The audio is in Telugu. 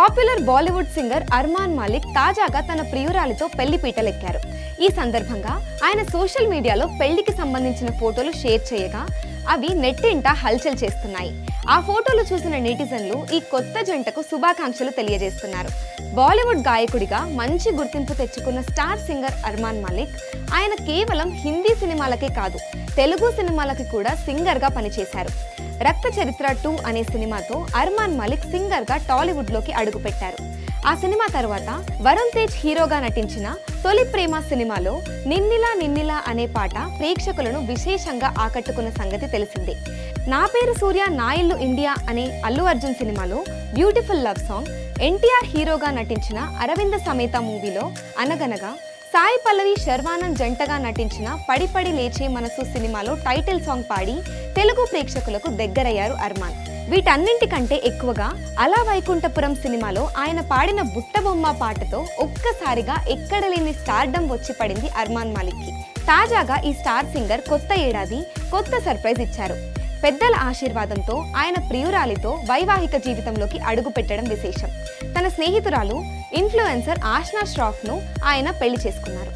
పాపులర్ బాలీవుడ్ సింగర్ అర్మాన్ మాలిక్ తాజాగా తన ప్రియురాలితో పెళ్లి పీటలెక్కారు. ఈ సందర్భంగా ఆయన సోషల్ మీడియాలో పెళ్లికి సంబంధించిన ఫోటోలు షేర్ చేయగా అవి నెట్టింట హల్చల్ చేస్తున్నాయి. ఆ ఫోటోలు చూసిన నెటిజన్లు ఈ కొత్త జంటకు శుభాకాంక్షలు తెలియజేస్తున్నారు. బాలీవుడ్ గాయకుడిగా మంచి గుర్తింపు తెచ్చుకున్న స్టార్ సింగర్ అర్మాన్ మాలిక్ ఆయన కేవలం హిందీ సినిమాలకే కాదు, తెలుగు సినిమాలకి కూడా సింగర్గా పనిచేశారు. రక్త చరిత్ర 2 అనే సినిమాతో అర్మాన్ మాలిక్ సింగర్గా టాలీవుడ్లోకి అడుగుపెట్టారు. ఆ సినిమా తర్వాత వరుణ్ తేజ్ హీరోగా నటించిన తొలి ప్రేమ సినిమాలో నిన్నిలా నిన్నిలా అనే పాట ప్రేక్షకులను విశేషంగా ఆకట్టుకున్న సంగతి తెలిసిందే. నా పేరు సూర్య నా ఇల్లు ఇండియా అనే అల్లు అర్జున్ సినిమాలో బ్యూటిఫుల్ లవ్ సాంగ్, ఎన్టీఆర్ హీరోగా నటించిన అరవింద సమేత మూవీలో అనగనగా, సాయి పల్లవి శర్వానంద్ జంటగా నటించిన పడి పడి లేచే మనసు సినిమాలో టైటిల్ సాంగ్ పాడి తెలుగు ప్రేక్షకులకు దగ్గరయ్యారు అర్మాన్. వీటన్నింటికంటే ఎక్కువగా అలా వైకుంఠపురం సినిమాలో ఆయన పాడిన బుట్టబొమ్మ పాటతో ఒక్కసారిగా ఎక్కడలేని స్టార్డమ్ వచ్చి పడింది అర్మాన్ మాలిక్కి. తాజాగా ఈ స్టార్ సింగర్ కొత్త ఏడాది కొత్త సర్ప్రైజ్ ఇచ్చారు. పెద్దల ఆశీర్వాదంతో ఆయన ప్రియురాలితో వైవాహిక జీవితంలోకి అడుగు పెట్టడం విశేషం. తన స్నేహితురాలు ఇన్ఫ్లుయెన్సర్ ఆష్నా ష్రాఫ్ను ఆయన పెళ్లి చేసుకున్నారు.